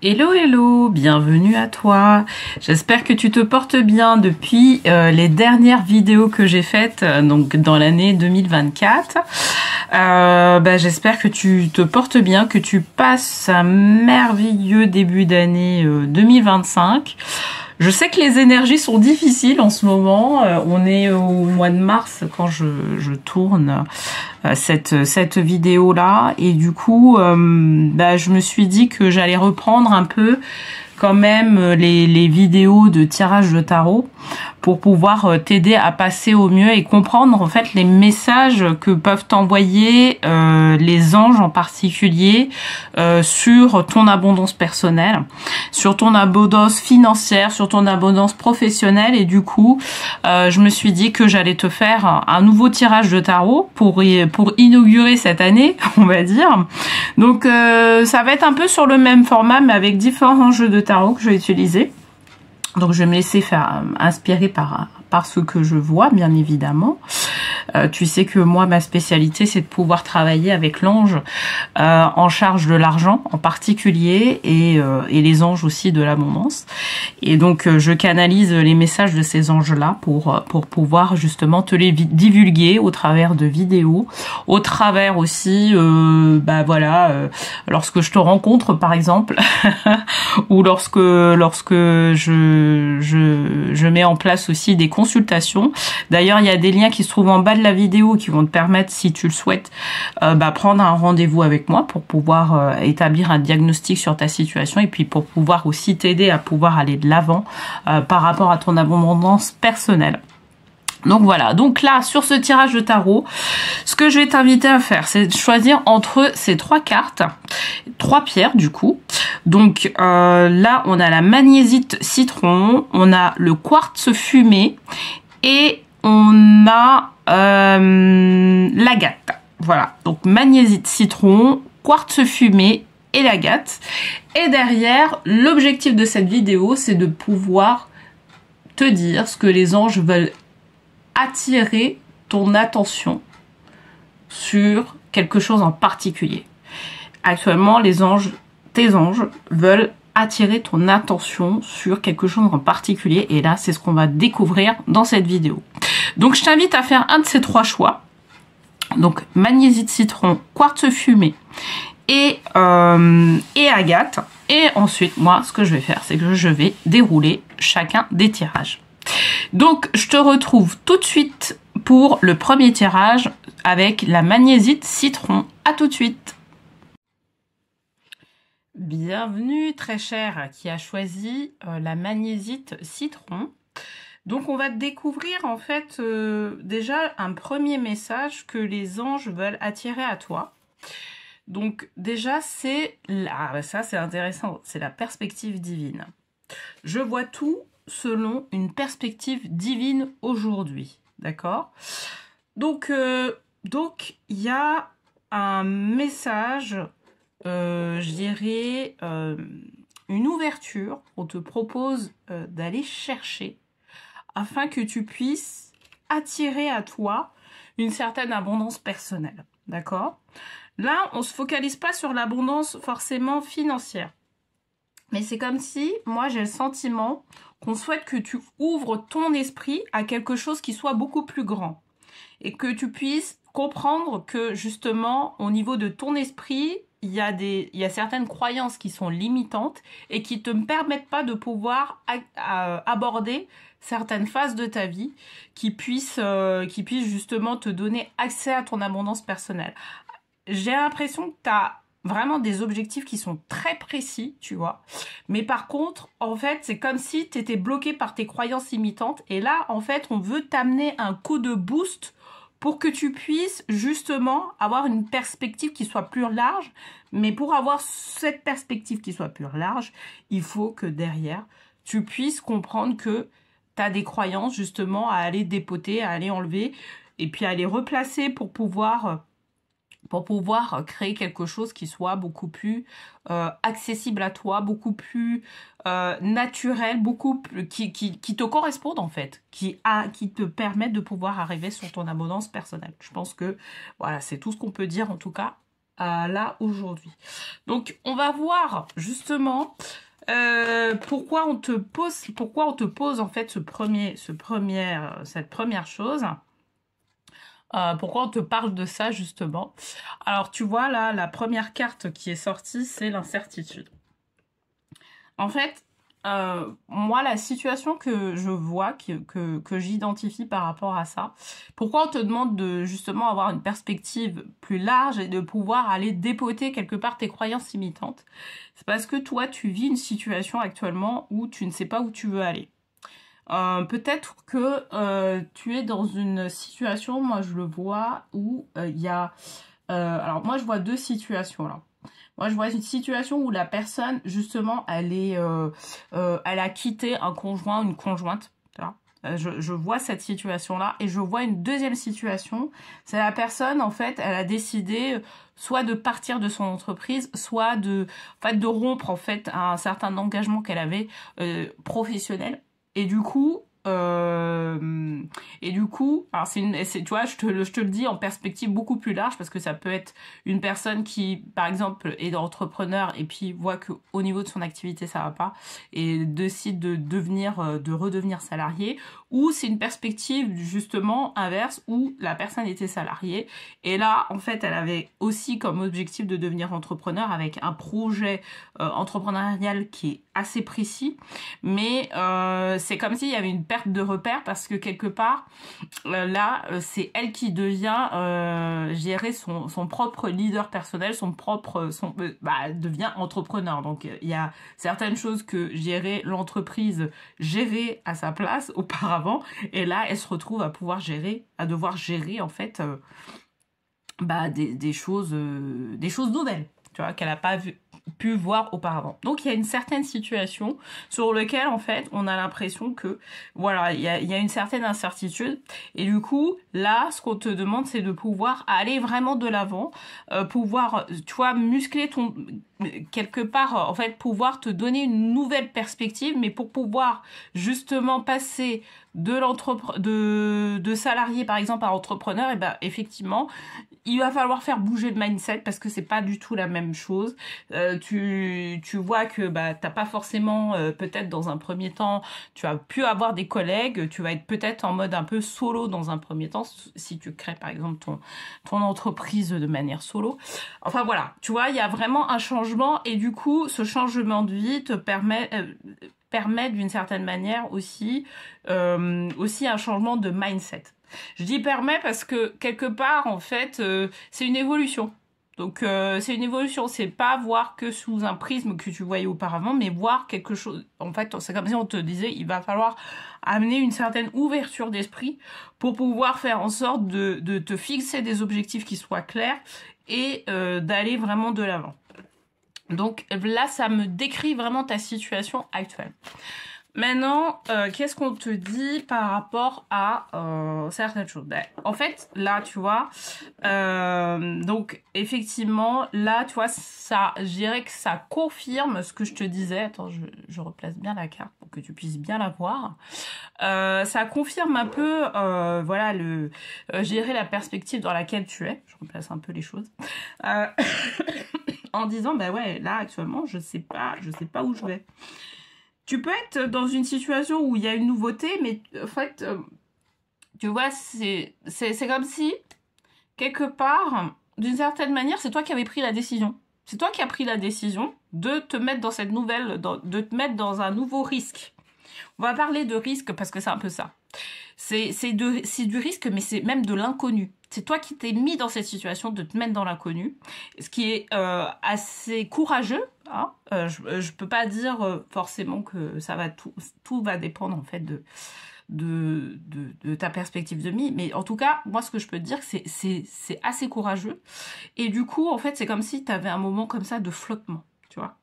Hello, hello, bienvenue à toi. J'espère que tu te portes bien depuis les dernières vidéos que j'ai faites donc dans l'année 2024. J'espère que tu te portes bien, que tu passes un merveilleux début d'année 2025. Je sais que les énergies sont difficiles en ce moment. On est au mois de mars quand je tourne cette vidéo-là. Et du coup, je me suis dit que j'allais reprendre un peu quand même les vidéos de tirage de tarot pour pouvoir t'aider à passer au mieux et comprendre en fait les messages que peuvent t'envoyer les anges en particulier sur ton abondance personnelle, sur ton abondance financière, sur ton abondance professionnelle. Et du coup, je me suis dit que j'allais te faire un nouveau tirage de tarot pour inaugurer cette année, on va dire. Donc ça va être un peu sur le même format mais avec différents jeux de tarot que je vais utiliser. Donc je vais me laisser faire inspirer par ce que je vois, bien évidemment. Tu sais que moi, ma spécialité, c'est de pouvoir travailler avec l'ange en charge de l'argent en particulier et les anges aussi de l'abondance. Et donc, je canalise les messages de ces anges-là pour pouvoir justement te les divulguer au travers de vidéos, au travers aussi, lorsque je te rencontre, par exemple, ou lorsque je mets en place aussi des consultations. D'ailleurs, il y a des liens qui se trouvent en bas de la vidéo qui vont te permettre, si tu le souhaites, prendre un rendez-vous avec moi pour pouvoir établir un diagnostic sur ta situation et puis pour pouvoir aussi t'aider à pouvoir aller de l'avant par rapport à ton abondance personnelle. Donc voilà, donc là, sur ce tirage de tarot, ce que je vais t'inviter à faire, c'est de choisir entre ces trois cartes, trois pierres du coup. Donc là, on a la magnésites citron, on a le quartz fumé et on a l'agate. Voilà, donc magnésites citron, quartz fumé et l'agate. Et derrière, l'objectif de cette vidéo, c'est de pouvoir te dire ce que les anges veulent attirer ton attention sur quelque chose en particulier. Actuellement, tes anges veulent attirer ton attention sur quelque chose en particulier et là, c'est ce qu'on va découvrir dans cette vidéo. Donc, je t'invite à faire un de ces trois choix. Donc, magnésites citron, quartz fumé et agate. Et ensuite, moi, ce que je vais faire, c'est que je vais dérouler chacun des tirages. Donc, je te retrouve tout de suite pour le premier tirage avec la magnésites citron. À tout de suite. Bienvenue, très cher, qui a choisi la magnésites citron. Donc, on va découvrir en fait déjà un premier message que les anges veulent attirer à toi. Donc, déjà, c'est ça, c'est intéressant, c'est la perspective divine. Je vois tout selon une perspective divine aujourd'hui, d'accord? Donc, il y a un message, je dirais, une ouverture qu'on te propose d'aller chercher afin que tu puisses attirer à toi une certaine abondance personnelle, d'accord? Là, on ne se focalise pas sur l'abondance forcément financière. Mais c'est comme si, moi, j'ai le sentiment qu'on souhaite que tu ouvres ton esprit à quelque chose qui soit beaucoup plus grand. Et que tu puisses comprendre que, justement, au niveau de ton esprit, il y a certaines croyances qui sont limitantes et qui ne te permettent pas de pouvoir aborder certaines phases de ta vie qui puissent justement te donner accès à ton abondance personnelle. J'ai l'impression que tu as vraiment des objectifs qui sont très précis, tu vois. Mais par contre, en fait, c'est comme si tu étais bloqué par tes croyances limitantes. Et là, en fait, on veut t'amener un coup de boost pour que tu puisses justement avoir une perspective qui soit plus large. Mais pour avoir cette perspective qui soit plus large, il faut que derrière, tu puisses comprendre que tu as des croyances justement à aller dépoter, à aller enlever et puis à les replacer pour pouvoir créer quelque chose qui soit beaucoup plus accessible à toi, beaucoup plus naturel, beaucoup plus, qui te corresponde en fait, qui te permet de pouvoir arriver sur ton abondance personnelle. Je pense que voilà, c'est tout ce qu'on peut dire en tout cas à là aujourd'hui. Donc on va voir justement pourquoi on te pose en fait cette première chose. Pourquoi on te parle de ça justement? Alors tu vois là, la première carte qui est sortie, c'est l'incertitude. En fait, moi, la situation que je vois, que j'identifie par rapport à ça, pourquoi on te demande de justement avoir une perspective plus large et de pouvoir aller dépoter quelque part tes croyances limitantes, c'est parce que toi, tu vis une situation actuellement où tu ne sais pas où tu veux aller. Peut-être que tu es dans une situation, moi je le vois, où il y a... alors moi je vois deux situations là. Moi, je vois une situation où la personne, justement, elle a quitté un conjoint, une conjointe. Je vois cette situation-là et je vois une deuxième situation. C'est la personne, en fait, elle a décidé soit de partir de son entreprise, soit de rompre, en fait, un certain engagement qu'elle avait professionnel. Et du coup, alors tu vois, je te le dis en perspective beaucoup plus large parce que ça peut être une personne qui, par exemple, est entrepreneur et puis voit que au niveau de son activité ça va pas et décide de redevenir salarié, ou c'est une perspective justement inverse où la personne était salariée et là, en fait, elle avait aussi comme objectif de devenir entrepreneur avec un projet entrepreneurial qui est assez précis, mais c'est comme s'il y avait une perte de repère parce que quelque part là c'est elle qui devient gérer son propre leader personnel, devient entrepreneur. Donc il y a certaines choses que gérer l'entreprise gérait à sa place auparavant et là elle se retrouve à devoir gérer en fait des choses nouvelles, tu vois, qu'elle n'a pas pu voir auparavant. Donc il y a une certaine situation sur laquelle en fait on a l'impression que voilà, il y a une certaine incertitude et du coup là ce qu'on te demande c'est de pouvoir aller vraiment de l'avant, pouvoir tu vois muscler ton quelque part en fait pouvoir te donner une nouvelle perspective, mais pour pouvoir justement passer de salarié par exemple à entrepreneur, et ben effectivement il va falloir faire bouger le mindset parce que c'est pas du tout la même chose. Tu vois que t'as pas forcément peut-être dans un premier temps tu as pu avoir des collègues, tu vas être peut-être en mode un peu solo dans un premier temps si tu crées par exemple ton entreprise de manière solo. Enfin voilà, tu vois, il y a vraiment un changement et du coup ce changement de vie te permet d'une certaine manière aussi un changement de mindset. Je dis permet parce que quelque part en fait c'est une évolution. Donc c'est une évolution, c'est pas voir que sous un prisme que tu voyais auparavant, mais voir quelque chose. En fait, c'est comme si on te disait, il va falloir amener une certaine ouverture d'esprit pour pouvoir faire en sorte de te fixer des objectifs qui soient clairs et d'aller vraiment de l'avant. Donc là, ça me décrit vraiment ta situation actuelle. Maintenant, qu'est-ce qu'on te dit par rapport à certaines choses? En fait, là, tu vois, donc effectivement, là, tu vois, ça, je dirais que ça confirme ce que je te disais. Attends, je replace bien la carte pour que tu puisses bien la voir. Ça confirme un peu, voilà, je dirais la perspective dans laquelle tu es. Je replace un peu les choses. En disant, ouais, là, actuellement, je sais pas où je vais. Tu peux être dans une situation où il y a une nouveauté, mais en fait, tu vois, c'est comme si, quelque part, d'une certaine manière, c'est toi qui avais pris la décision. C'est toi qui as pris la décision de te mettre dans cette nouvelle, de te mettre dans un nouveau risque. On va parler de risque parce que c'est un peu ça. C'est du risque, mais c'est même de l'inconnu. C'est toi qui t'es mis dans cette situation de te mettre dans l'inconnu, ce qui est assez courageux. Hein. Je peux pas dire forcément que ça va tout va dépendre en fait de ta perspective de vie, mais en tout cas, moi ce que je peux te dire, c'est assez courageux. Et du coup, en fait, c'est comme si tu avais un moment comme ça de flottement, tu vois.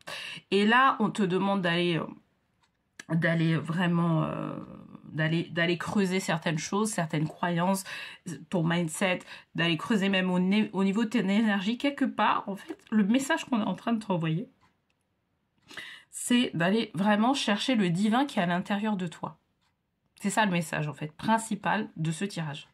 Et là, on te demande d'aller vraiment d'aller creuser certaines choses, certaines croyances, ton mindset, d'aller creuser même au niveau de ton énergie. Quelque part, en fait, le message qu'on est en train de t'envoyer, c'est d'aller vraiment chercher le divin qui est à l'intérieur de toi. C'est ça le message, en fait, principal de ce tirage.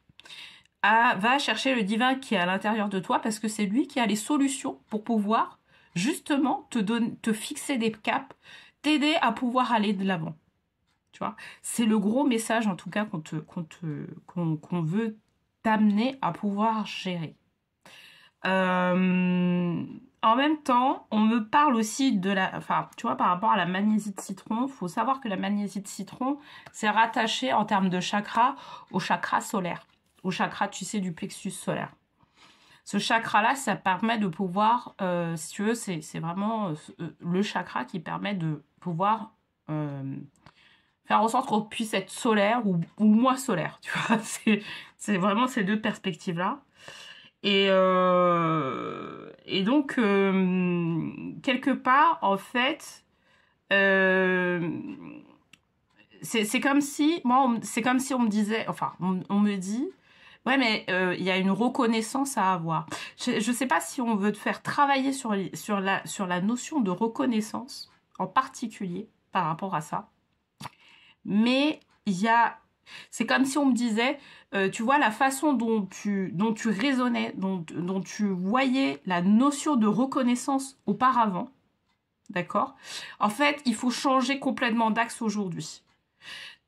va chercher le divin qui est à l'intérieur de toi parce que c'est lui qui a les solutions pour pouvoir justement te fixer des caps, t'aider à pouvoir aller de l'avant. Tu vois, c'est le gros message en tout cas qu'on veut t'amener à pouvoir gérer. En même temps, on me parle aussi de la... Enfin, tu vois, par rapport à la magnésie de citron, il faut savoir que la magnésie de citron, c'est rattaché en termes de chakra au chakra solaire. Au chakra, tu sais, du plexus solaire. Ce chakra-là, ça permet de pouvoir... si tu veux, c'est vraiment le chakra qui permet de pouvoir... faire en sorte qu'on puisse être solaire ou moins solaire, tu vois. C'est vraiment ces deux perspectives-là. Et donc, quelque part, en fait, c'est comme si, c'est comme si on me disait, enfin, on me dit, ouais, mais il y a une reconnaissance à avoir. Je ne sais pas si on veut te faire travailler sur la notion de reconnaissance, en particulier, par rapport à ça. Mais c'est comme si on me disait, tu vois, la façon dont tu raisonnais, dont tu voyais la notion de reconnaissance auparavant, d'accord? En fait, il faut changer complètement d'axe aujourd'hui.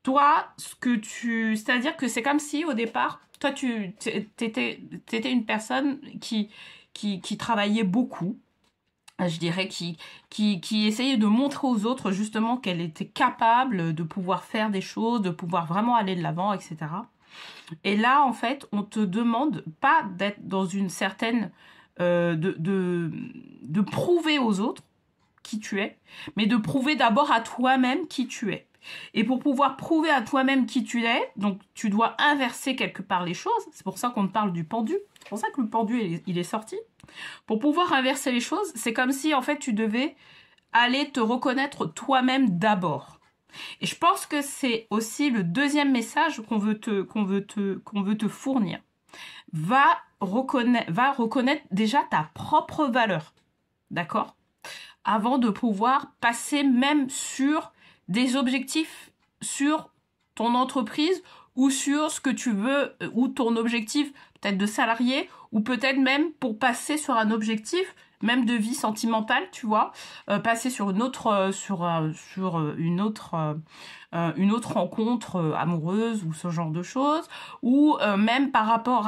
Toi, c'est-à-dire que c'est comme si au départ, toi, t'étais une personne qui travaillait beaucoup. Je dirais, qui essayait de montrer aux autres justement qu'elle était capable de pouvoir faire des choses, de pouvoir vraiment aller de l'avant, etc. Et là, en fait, on te demande pas d'être dans une certaine... de prouver aux autres qui tu es, mais de prouver d'abord à toi-même qui tu es. Et pour pouvoir prouver à toi-même qui tu es, donc tu dois inverser quelque part les choses. C'est pour ça qu'on te parle du pendu. C'est pour ça que le pendu, il est sorti. Pour pouvoir inverser les choses, c'est comme si en fait tu devais aller te reconnaître toi-même d'abord. Et je pense que c'est aussi le deuxième message qu'on veut te fournir. Va reconnaître déjà ta propre valeur, d'accord? Avant de pouvoir passer même sur des objectifs, sur ton entreprise ou sur ce que tu veux, ou ton objectif peut-être de salarié, ou peut-être même pour passer sur un objectif même de vie sentimentale, tu vois, passer sur une autre une autre rencontre amoureuse ou ce genre de choses, ou même par rapport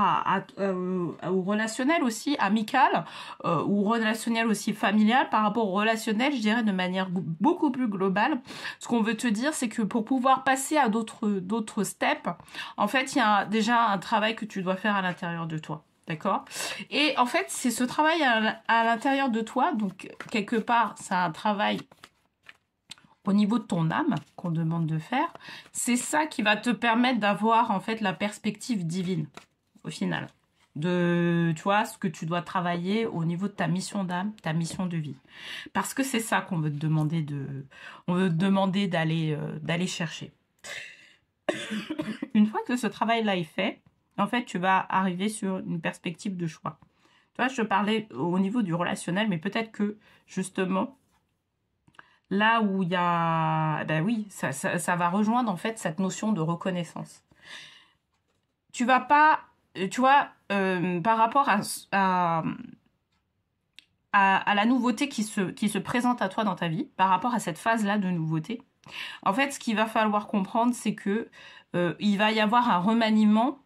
au relationnel aussi amical, ou relationnel aussi familial, par rapport au relationnel, je dirais de manière beaucoup plus globale. Ce qu'on veut te dire, c'est que pour pouvoir passer à d'autres steps, en fait, il y a déjà un travail que tu dois faire à l'intérieur de toi. D'accord? Et en fait, c'est ce travail à l'intérieur de toi, donc quelque part, c'est un travail au niveau de ton âme qu'on demande de faire. C'est ça qui va te permettre d'avoir en fait la perspective divine, au final. De, tu vois, ce que tu dois travailler au niveau de ta mission d'âme, ta mission de vie. Parce que c'est ça qu'on veut te demander d'aller chercher. Une fois que ce travail-là est fait, en fait, tu vas arriver sur une perspective de choix. Tu vois, je te parlais au niveau du relationnel, mais peut-être que, justement, là où il y a... Ben oui, ça va rejoindre, en fait, cette notion de reconnaissance. Tu vas pas... Tu vois, par rapport à la nouveauté qui se présente à toi dans ta vie, par rapport à cette phase-là de nouveauté, en fait, ce qu'il va falloir comprendre, c'est que il va y avoir un remaniement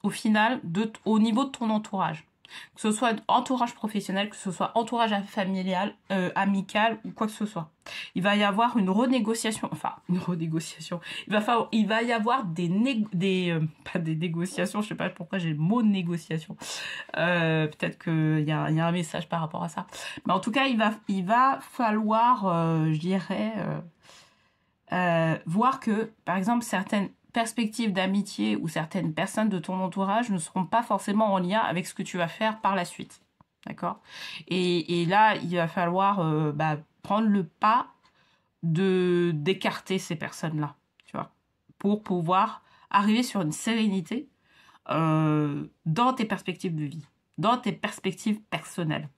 au final, au niveau de ton entourage. Que ce soit entourage professionnel, que ce soit entourage familial, amical ou quoi que ce soit. Il va y avoir une renégociation, enfin, une renégociation. Il va y avoir pas des négociations, je sais pas pourquoi j'ai le mot négociation. Peut-être qu'il y a un message par rapport à ça. Mais en tout cas, il va falloir, je dirais, voir que, par exemple, certaines perspectives d'amitié ou certaines personnes de ton entourage ne seront pas forcément en lien avec ce que tu vas faire par la suite. D'accord? Et là, il va falloir prendre le pas d'écarter ces personnes-là, tu vois, pour pouvoir arriver sur une sérénité dans tes perspectives de vie, dans tes perspectives personnelles.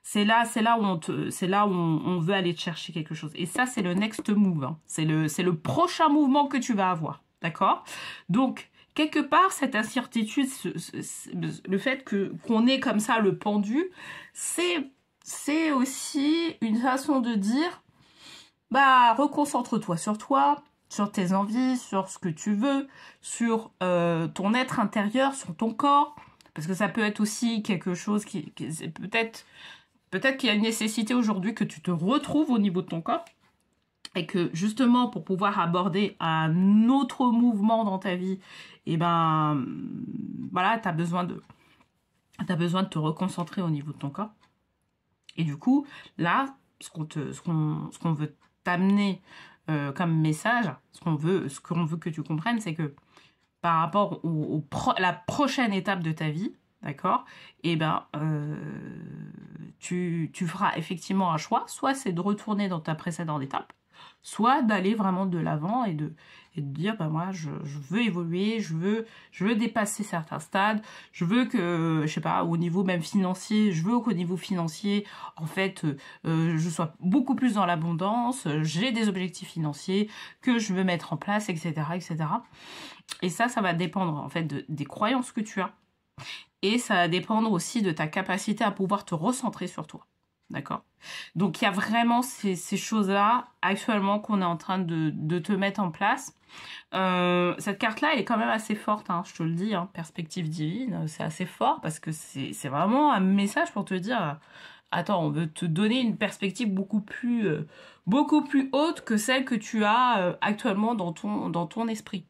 C'est là où on veut aller te chercher quelque chose. Et ça, c'est le next move. Hein. C'est le prochain mouvement que tu vas avoir. D'accord? Donc, quelque part, cette incertitude, le fait qu'on ait comme ça le pendu, c'est aussi une façon de dire, bah, reconcentre-toi sur toi, sur tes envies, sur ce que tu veux, sur ton être intérieur, sur ton corps, parce que ça peut être aussi quelque chose qui peut-être qu'il y a une nécessité aujourd'hui que tu te retrouves au niveau de ton corps, et que justement pour pouvoir aborder un autre mouvement dans ta vie, et ben voilà, t'as besoin de te reconcentrer au niveau de ton corps. Et du coup, là, ce qu'on veut t'amener comme message, ce qu'on veut que tu comprennes, c'est que par rapport la prochaine étape de ta vie, d'accord, et ben tu feras effectivement un choix, soit c'est de retourner dans ta précédente étape, soit d'aller vraiment de l'avant et de dire, bah moi, je veux évoluer, je veux dépasser certains stades, je veux que, je sais pas, au niveau même financier, je veux qu'au niveau financier, en fait, je sois beaucoup plus dans l'abondance, j'ai des objectifs financiers que je veux mettre en place, etc., etc. Et ça va dépendre, en fait, des croyances que tu as. Et ça va dépendre aussi de ta capacité à pouvoir te recentrer sur toi. D'accord? Donc, il y a vraiment ces choses-là, actuellement, qu'on est en train de te mettre en place. Cette carte-là, elle est quand même assez forte, hein, je te le dis, hein, perspective divine, c'est assez fort, parce que c'est vraiment un message pour te dire, attends, on veut te donner une perspective beaucoup plus haute que celle que tu as actuellement dans ton esprit.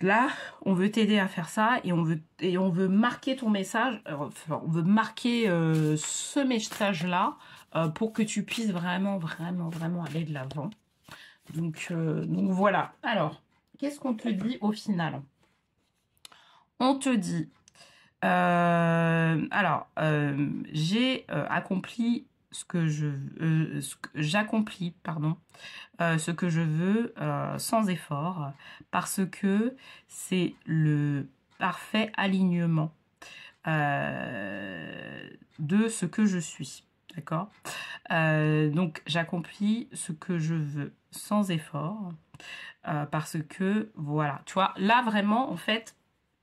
Là, on veut t'aider à faire ça et on veut marquer ton message, on veut marquer ce message-là pour que tu puisses vraiment, vraiment, vraiment aller de l'avant. Donc voilà. Alors, qu'est-ce qu'on te dit au final? On te dit, j'ai accompli ce que j'accomplis, pardon, ce que je veux sans effort, parce que c'est le parfait alignement de ce que je suis. D'accord? Donc, j'accomplis ce que je veux sans effort, parce que, voilà, tu vois, là, vraiment, en fait,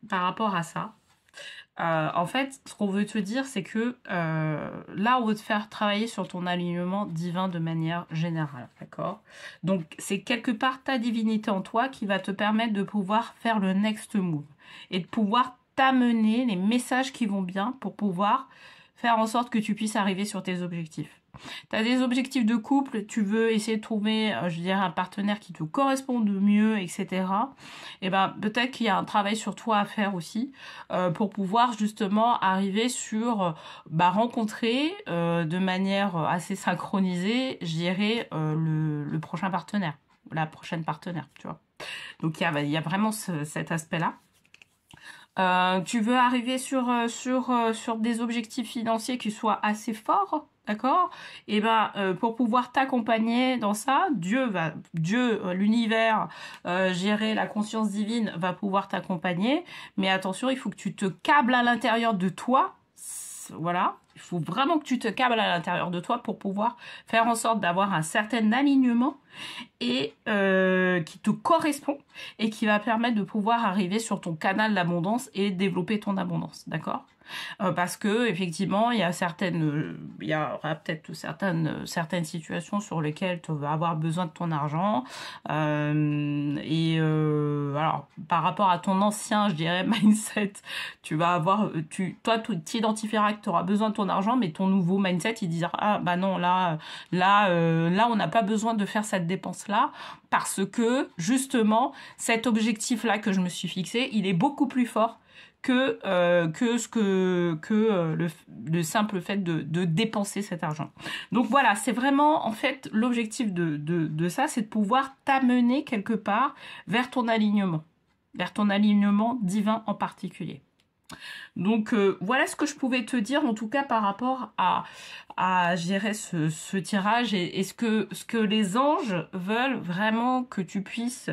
par rapport à ça, en fait, ce qu'on veut te dire, c'est que là, on veut te faire travailler sur ton alignement divin de manière générale, d'accord? Donc, c'est quelque part ta divinité en toi qui va te permettre de pouvoir faire le next move et de pouvoir t'amener les messages qui vont bien pour pouvoir faire en sorte que tu puisses arriver sur tes objectifs. Tu as des objectifs de couple, tu veux essayer de trouver, je dirais, un partenaire qui te corresponde mieux, etc. Et ben peut-être qu'il y a un travail sur toi à faire aussi pour pouvoir justement arriver sur rencontrer de manière assez synchronisée, je dirais, le prochain partenaire, la prochaine partenaire, tu vois. Donc il y a vraiment cet aspect-là. Tu veux arriver sur des objectifs financiers qui soient assez forts, d'accord? Et ben pour pouvoir t'accompagner dans ça, Dieu, l'univers, gérer la conscience divine va pouvoir t'accompagner. Mais attention, il faut que tu te câbles à l'intérieur de toi. Voilà, il faut vraiment que tu te câbles à l'intérieur de toi pour pouvoir faire en sorte d'avoir un certain alignement et qui te correspond et qui va permettre de pouvoir arriver sur ton canal d'abondance et développer ton abondance, d'accord? Parce que effectivement, il y aura peut-être certaines situations sur lesquelles tu vas avoir besoin de ton argent. Alors, par rapport à ton ancien, je dirais, mindset, toi, tu t'identifieras que tu auras besoin de ton argent, mais ton nouveau mindset, il dira, ah, bah non, là, on n'a pas besoin de faire cette dépense-là, parce que, justement, cet objectif-là que je me suis fixé, il est beaucoup plus fort que le simple fait de dépenser cet argent. Donc voilà, c'est vraiment en fait l'objectif de ça, c'est de pouvoir t'amener quelque part vers ton alignement divin en particulier. Donc voilà ce que je pouvais te dire en tout cas par rapport à je dirais ce tirage et ce que les anges veulent vraiment que tu puisses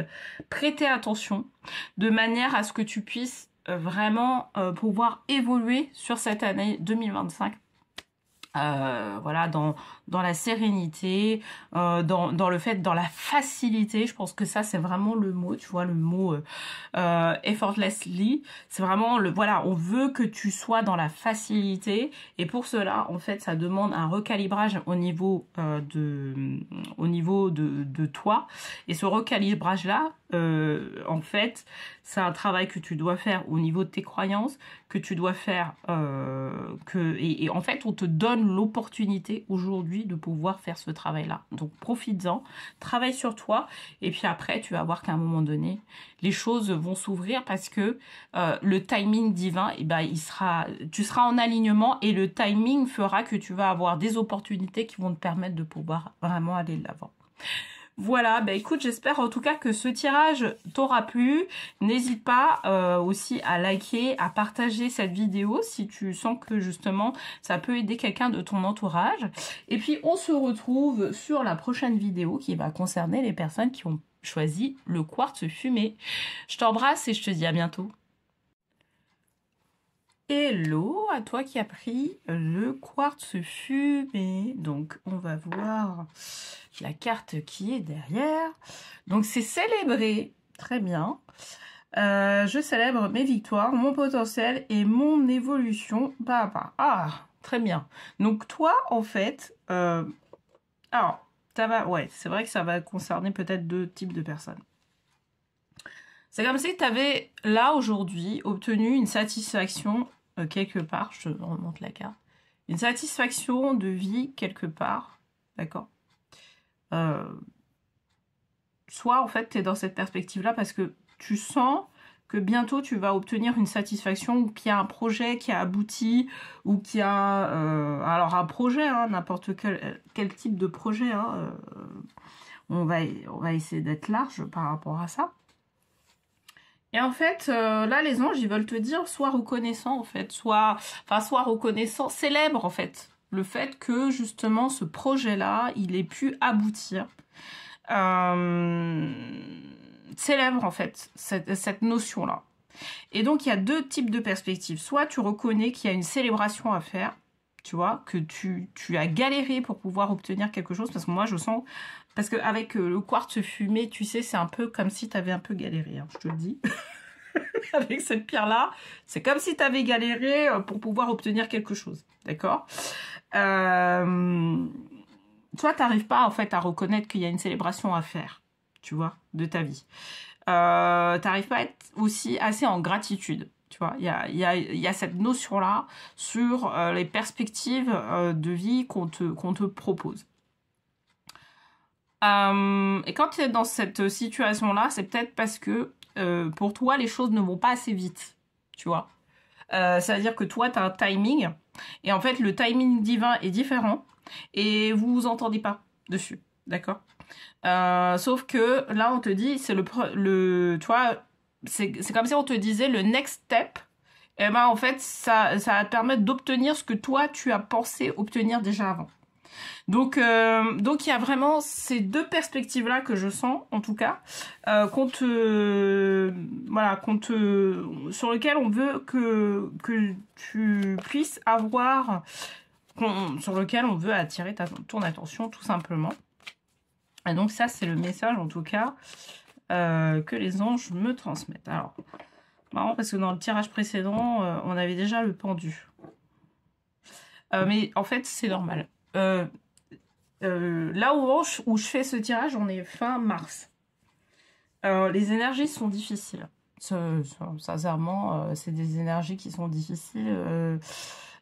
prêter attention de manière à ce que tu puisses vraiment pouvoir évoluer sur cette année 2025. Voilà, dans dans la sérénité, dans le fait, dans la facilité. Je pense que ça, c'est vraiment le mot, tu vois, le mot effortlessly. C'est vraiment voilà, on veut que tu sois dans la facilité. Et pour cela, en fait, ça demande un recalibrage au niveau de toi. Et ce recalibrage-là, en fait, c'est un travail que tu dois faire au niveau de tes croyances, que tu dois faire, et en fait, on te donne l'opportunité aujourd'hui de pouvoir faire ce travail-là. Donc, profites-en, travaille sur toi, et puis après, tu vas voir qu'à un moment donné, les choses vont s'ouvrir parce que le timing divin, eh ben, tu seras en alignement et le timing fera que tu vas avoir des opportunités qui vont te permettre de pouvoir vraiment aller de l'avant. Voilà, bah écoute, j'espère en tout cas que ce tirage t'aura plu. N'hésite pas aussi à liker, à partager cette vidéo si tu sens que justement ça peut aider quelqu'un de ton entourage. Et puis on se retrouve sur la prochaine vidéo qui va concerner les personnes qui ont choisi le quartz fumé. Je t'embrasse et je te dis à bientôt. Hello à toi qui as pris le quartz fumé. Donc on va voir la carte qui est derrière. Donc c'est célébrer. Très bien. Je célèbre mes victoires, mon potentiel et mon évolution pas à pas. Ah, très bien. Donc toi en fait, alors ça va, ouais, c'est vrai que ça va concerner peut-être deux types de personnes. C'est comme si tu avais, là, aujourd'hui, obtenu une satisfaction quelque part. Je te remonte la carte. Une satisfaction de vie quelque part. D'accord. Soit, en fait, tu es dans cette perspective-là parce que tu sens que bientôt, tu vas obtenir une satisfaction ou qu'il y a un projet qui a abouti ou qu'il y a... alors, un projet, hein, n'importe quel type de projet. Hein, on va essayer d'être large par rapport à ça. Et en fait, là, les anges, ils veulent te dire, sois reconnaissant, en fait, sois reconnaissant, célèbre, en fait, le fait que, justement, ce projet-là, il ait pu aboutir. Célèbre, en fait, cette notion-là. Et donc, il y a deux types de perspectives. Soit tu reconnais qu'il y a une célébration à faire, tu vois, que tu as galéré pour pouvoir obtenir quelque chose, parce que moi, je sens... Parce qu'avec le quartz fumé, tu sais, c'est un peu comme si tu avais un peu galéré, hein, je te le dis. Avec cette pierre-là, c'est comme si tu avais galéré pour pouvoir obtenir quelque chose, d'accord. Toi, tu n'arrives pas, en fait, à reconnaître qu'il y a une célébration à faire, tu vois, de ta vie. Tu n'arrives pas à être aussi assez en gratitude. Tu vois, il y a cette notion-là sur les perspectives de vie qu'on te propose. Et quand tu es dans cette situation-là, c'est peut-être parce que pour toi, les choses ne vont pas assez vite, tu vois. C'est-à-dire que toi, tu as un timing, et en fait, le timing divin est différent, et vous vous entendez pas dessus, d'accord. Sauf que là, on te dit, c'est tu vois, c'est comme si on te disait le next step, et ben en fait, ça va te permettre d'obtenir ce que toi, tu as pensé obtenir déjà avant. Donc il y a vraiment ces deux perspectives-là que je sens, en tout cas, sur lesquelles on veut que tu puisses avoir, sur lequel on veut attirer ton attention, tout simplement. Et donc ça, c'est le message, en tout cas, que les anges me transmettent. Alors, marrant, parce que dans le tirage précédent, on avait déjà le pendu. Mais en fait, c'est normal. Là où je fais ce tirage, on est fin mars. Les énergies sont difficiles. Sincèrement, c'est des énergies qui sont difficiles.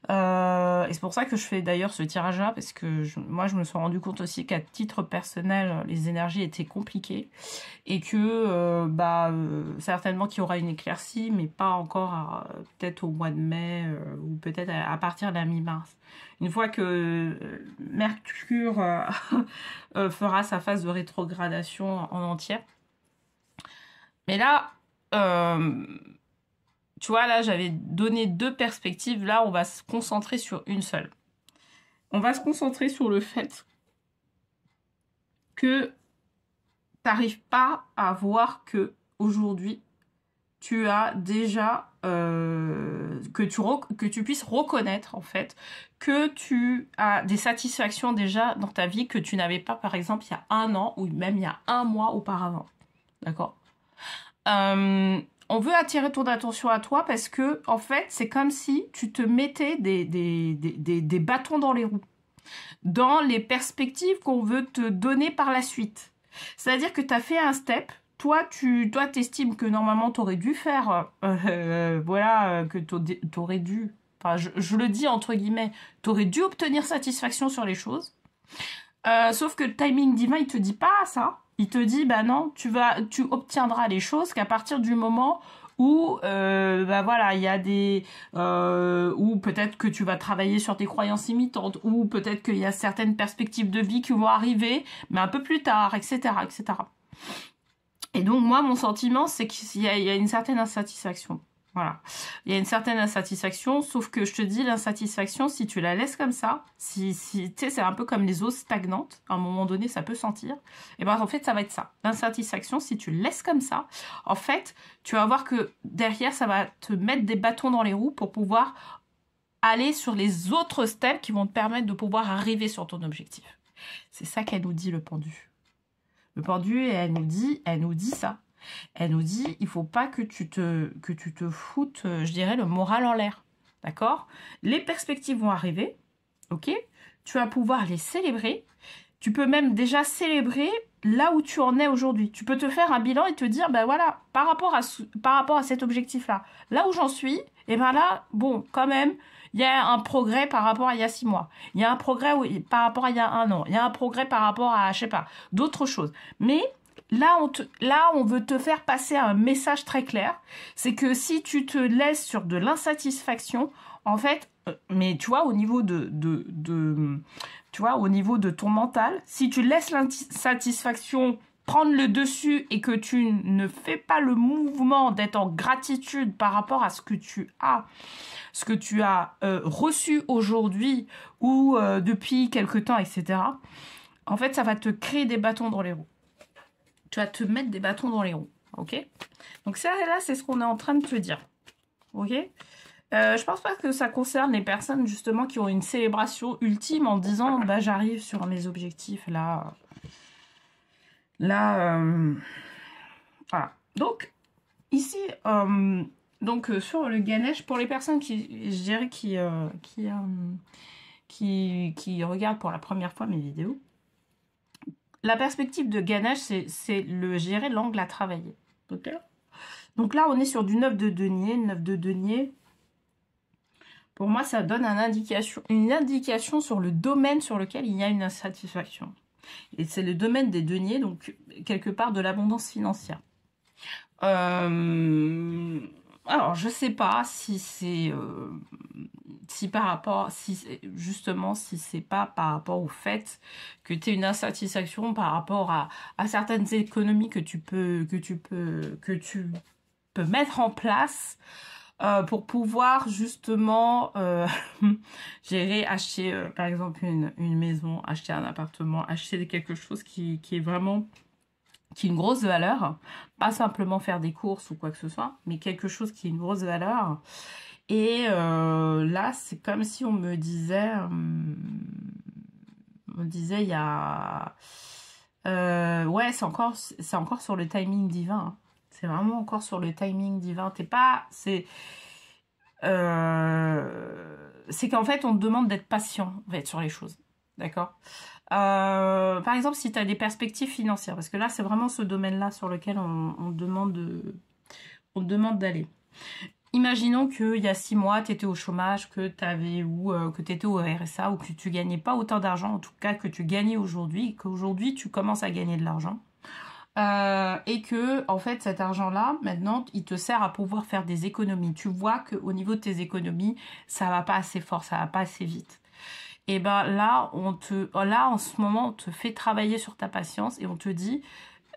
Et c'est pour ça que je fais d'ailleurs ce tirage-là, parce que moi, je me suis rendu compte aussi qu'à titre personnel, les énergies étaient compliquées. Et que, certainement qu'il y aura une éclaircie, mais pas encore peut-être au mois de mai, ou peut-être à partir de la mi-mars. Une fois que Mercure fera sa phase de rétrogradation en entière. Mais là, tu vois, là, j'avais donné deux perspectives. Là, on va se concentrer sur une seule. On va se concentrer sur le fait que tu n'arrives pas à voir que aujourd'hui tu as déjà que tu puisses reconnaître, en fait, que tu as des satisfactions déjà dans ta vie que tu n'avais pas, par exemple, il y a un an ou même il y a un mois auparavant. D'accord? On veut attirer ton attention à toi parce que, en fait, c'est comme si tu te mettais des bâtons dans les roues, dans les perspectives qu'on veut te donner par la suite. C'est-à-dire que tu as fait un step, toi, t'estimes que normalement, tu aurais dû faire, voilà, que tu aurais dû, enfin, je le dis entre guillemets, tu aurais dû obtenir satisfaction sur les choses. Sauf que le timing divin, il te dit pas ça. Il te dit, bah non, tu obtiendras les choses qu'à partir du moment où, bah voilà, il y a des, ou peut-être que tu vas travailler sur tes croyances limitantes, ou peut-être qu'il y a certaines perspectives de vie qui vont arriver, mais un peu plus tard, etc., etc. Et donc, moi, mon sentiment, c'est qu'il y a une certaine insatisfaction. Voilà. Il y a une certaine insatisfaction, sauf que je te dis, l'insatisfaction, si tu la laisses comme ça, tu sais, c'est un peu comme les eaux stagnantes, à un moment donné, ça peut sentir, et ben en fait, ça va être ça. L'insatisfaction, si tu le laisses comme ça, en fait, tu vas voir que derrière, ça va te mettre des bâtons dans les roues pour pouvoir aller sur les autres steps qui vont te permettre de pouvoir arriver sur ton objectif. C'est ça qu'elle nous dit, le pendu. Le pendu, elle nous dit ça. Elle nous dit, il faut pas que tu te foutes, je dirais, le moral en l'air. D'accord? Les perspectives vont arriver, ok? Tu vas pouvoir les célébrer. Tu peux même déjà célébrer là où tu en es aujourd'hui. Tu peux te faire un bilan et te dire, ben voilà, par rapport à cet objectif-là, là où j'en suis, et ben là, bon, quand même, il y a un progrès par rapport à il y a 6 mois. Il y a un progrès par rapport à il y a 1 an. Il y a un progrès par rapport à, je sais pas, d'autres choses. Mais là, on veut te faire passer un message très clair. C'est que si tu te laisses sur de l'insatisfaction, en fait, mais tu vois, au niveau tu vois, au niveau de ton mental, si tu laisses l'insatisfaction prendre le dessus et que tu ne fais pas le mouvement d'être en gratitude par rapport à ce que tu as reçu aujourd'hui ou depuis quelque temps, etc., en fait, ça va te créer des bâtons dans les roues. Tu vas te mettre des bâtons dans les roues, ok? Donc ça, là, c'est ce qu'on est en train de te dire, ok? Je pense pas que ça concerne les personnes, justement, qui ont une célébration ultime en disant, bah, j'arrive sur mes objectifs, là... Voilà. Donc, ici, sur le Ganesh, pour les personnes qui, je dirais, qui regardent pour la première fois mes vidéos, la perspective de Ganesh, c'est je dirais, l'angle à travailler. Okay. Donc là, on est sur du 9 de denier. Le 9 de denier, pour moi, ça donne une indication sur le domaine sur lequel il y a une insatisfaction. Et c'est le domaine des deniers, donc quelque part de l'abondance financière. Alors, je sais pas si c'est si c'est pas par rapport au fait que tu as une insatisfaction par rapport à certaines économies que tu peux mettre en place pour pouvoir justement gérer, acheter par exemple une maison, acheter un appartement, acheter quelque chose qui est vraiment une grosse valeur, pas simplement faire des courses ou quoi que ce soit, mais quelque chose qui est une grosse valeur. Et là, c'est comme si on me disait, il y a... ouais, c'est encore sur le timing divin. Hein. C'est vraiment encore sur le timing divin. C'est qu'en fait, on te demande d'être patient en fait, sur les choses. D'accord? Par exemple, si tu as des perspectives financières, parce que là, c'est vraiment ce domaine-là sur lequel on demande d'aller. Imaginons qu'il y a 6 mois, tu étais au chômage, que tu étais au RSA, ou que tu gagnais pas autant d'argent, en tout cas que tu gagnais aujourd'hui, qu'aujourd'hui tu commences à gagner de l'argent. Et que, en fait, cet argent-là, maintenant, il te sert à pouvoir faire des économies. Tu vois qu'au niveau de tes économies, ça va pas assez fort, ça va pas assez vite. Et ben là, en ce moment, on te fait travailler sur ta patience et on te dit,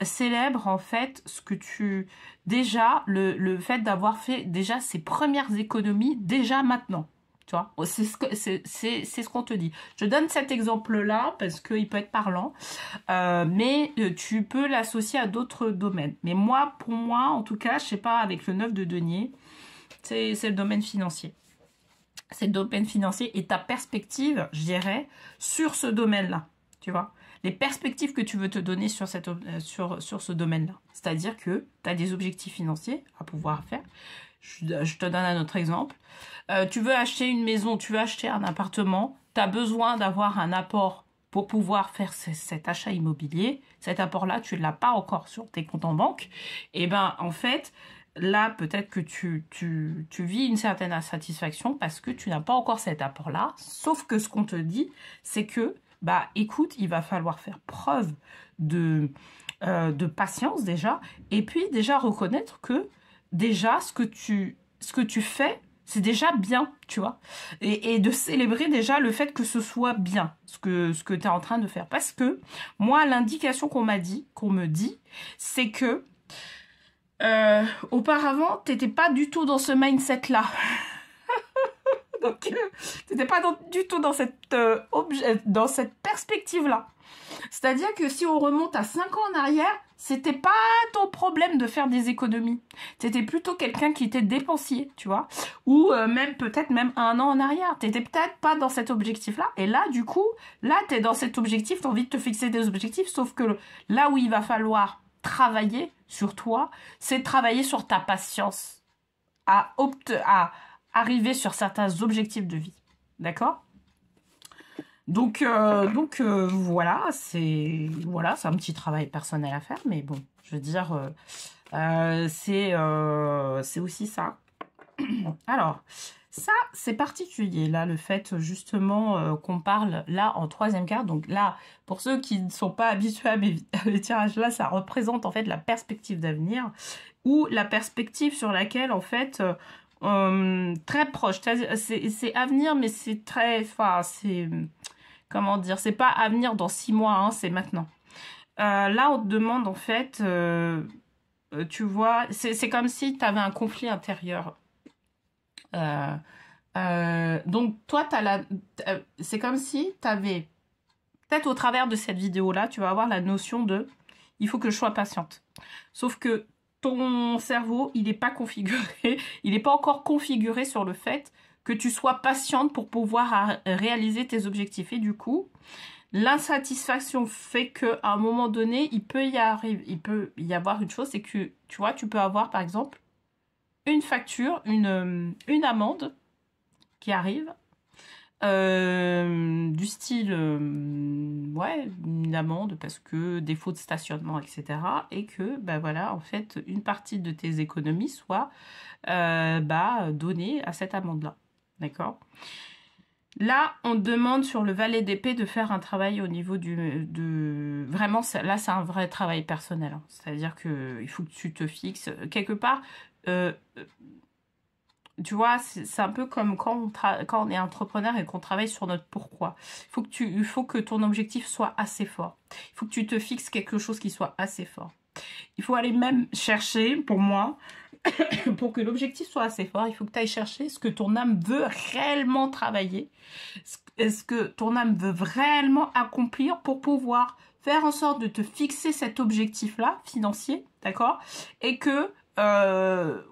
célèbre en fait ce que tu... Déjà, le fait d'avoir fait déjà ces premières économies, déjà maintenant. Tu vois, c'est ce qu'on te dit. Je donne cet exemple-là parce qu'il peut être parlant, mais tu peux l'associer à d'autres domaines. Mais pour moi, en tout cas, je sais pas, avec le 9 de denier, c'est le domaine financier. C'est le domaine financier et ta perspective, je dirais, sur ce domaine-là, tu vois. Les perspectives que tu veux te donner sur ce domaine-là. C'est-à-dire que tu as des objectifs financiers à pouvoir faire. Je te donne un autre exemple. Tu veux acheter une maison, tu veux acheter un appartement, tu as besoin d'avoir un apport pour pouvoir faire cet achat immobilier. Cet apport-là, tu ne l'as pas encore sur tes comptes en banque. Et ben en fait, là, peut-être que tu vis une certaine insatisfaction parce que tu n'as pas encore cet apport-là. Sauf que ce qu'on te dit, c'est que, bah, écoute, il va falloir faire preuve de patience déjà. Et puis, déjà reconnaître que, déjà, ce que tu fais, c'est déjà bien, tu vois. Et de célébrer déjà le fait que ce soit bien, ce que tu es en train de faire. Parce que, moi, l'indication qu'on me dit, c'est que, auparavant, t'étais pas du tout dans ce mindset-là. Donc, t'étais pas du tout dans cette perspective-là. C'est-à-dire que si on remonte à 5 ans en arrière, c'était pas ton problème de faire des économies. T'étais plutôt quelqu'un qui était dépensier, tu vois. Ou peut-être même 1 an en arrière. T'étais peut-être pas dans cet objectif-là. Et là, du coup, là, t'es dans cet objectif, t'as envie de te fixer des objectifs, sauf que là où il va falloir travailler sur toi, c'est travailler sur ta patience à arriver sur certains objectifs de vie. D'accord ? Donc voilà, c'est un petit travail personnel à faire, mais bon, je veux dire, c'est aussi ça. Alors, ça, c'est particulier, là, le fait, justement, qu'on parle, là, en 3e carte. Donc là, pour ceux qui ne sont pas habitués à mes tirages-là, ça représente, en fait, la perspective d'avenir ou la perspective sur laquelle, en fait, très proche. C'est avenir, mais c'est très... Enfin, c'est... Comment dire? C'est pas avenir dans 6 mois, hein, c'est maintenant. Là, on te demande, en fait... tu vois, c'est comme si tu avais un conflit intérieur. Donc, toi, c'est comme si tu avais, peut-être au travers de cette vidéo-là, tu vas avoir la notion de « il faut que je sois patiente ». Sauf que ton cerveau, il n'est pas configuré, il n'est pas encore configuré sur le fait que tu sois patiente pour pouvoir réaliser tes objectifs. Et du coup, l'insatisfaction fait qu'à un moment donné, il peut y avoir une chose, c'est que, tu vois, tu peux avoir, par exemple, une facture, une amende qui arrive, du style, ouais, une amende parce que défaut de stationnement, etc. Et que, ben voilà, en fait, une partie de tes économies soit donnée à cette amende-là. D'accord ? Là, on te demande sur le valet d'épée de faire un travail au niveau Vraiment, là, c'est un vrai travail personnel. Hein. C'est-à-dire qu'il faut que tu te fixes quelque part... tu vois, c'est un peu comme quand on est entrepreneur et qu'on travaille sur notre pourquoi. Il faut que ton objectif soit assez fort. Il faut que tu te fixes quelque chose qui soit assez fort. Il faut aller même chercher, pour moi, pour que l'objectif soit assez fort, il faut que tu ailles chercher ce que ton âme veut réellement travailler, ce que ton âme veut réellement accomplir pour pouvoir faire en sorte de te fixer cet objectif-là, financier, d'accord ? Et que,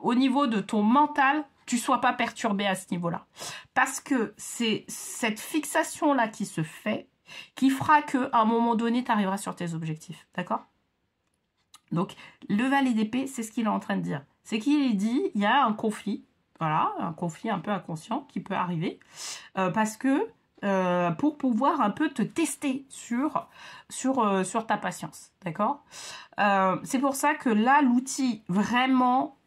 au niveau de ton mental, tu sois pas perturbé à ce niveau-là. Parce que c'est cette fixation-là qui se fait, qui fera qu'à un moment donné, tu arriveras sur tes objectifs, d'accord ? Donc, le valet d'épée, c'est ce qu'il est en train de dire. C'est qu'il dit, il y a un conflit, voilà, un conflit un peu inconscient qui peut arriver, parce que pour pouvoir un peu te tester sur ta patience, d'accord ? C'est pour ça que là, l'outil, vraiment,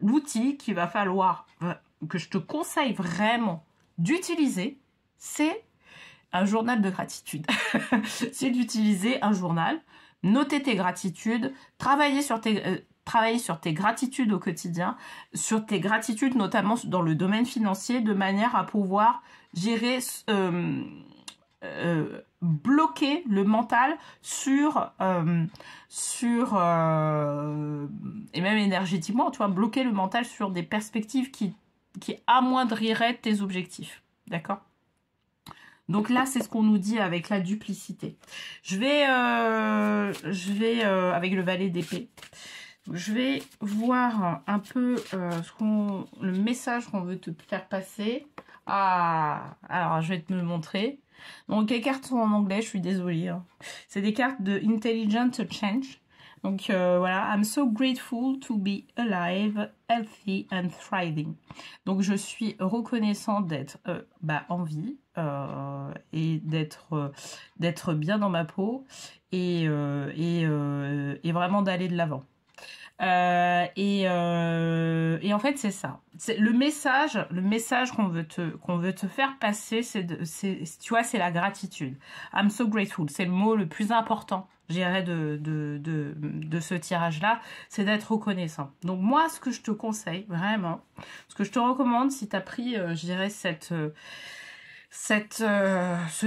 l'outil qu'il va falloir, que je te conseille vraiment d'utiliser, c'est un journal de gratitude. C'est d'utiliser un journal, noter tes gratitudes, travailler sur tes gratitudes au quotidien, sur tes gratitudes notamment dans le domaine financier, de manière à pouvoir gérer, bloquer le mental et même énergétiquement, tu vois, bloquer le mental sur des perspectives qui amoindriraient tes objectifs, d'accord ? Donc là, c'est ce qu'on nous dit avec la duplicité. Je vais avec le valet d'épée. Je vais voir un peu le message qu'on veut te faire passer. Ah, alors je vais te le montrer. Donc les cartes sont en anglais, je suis désolée. Hein. C'est des cartes de Intelligent Change. Donc voilà, I'm so grateful to be alive, healthy and thriving. Donc je suis reconnaissant d'être en vie et d'être bien dans ma peau et vraiment d'aller de l'avant. Et en fait, c'est ça. C'est le message qu'on veut te faire passer, tu vois, c'est la gratitude. I'm so grateful. C'est le mot le plus important, je dirais, de ce tirage-là, c'est d'être reconnaissant. Donc moi, ce que je te conseille, vraiment, ce que je te recommande, si tu as pris, je dirais, ce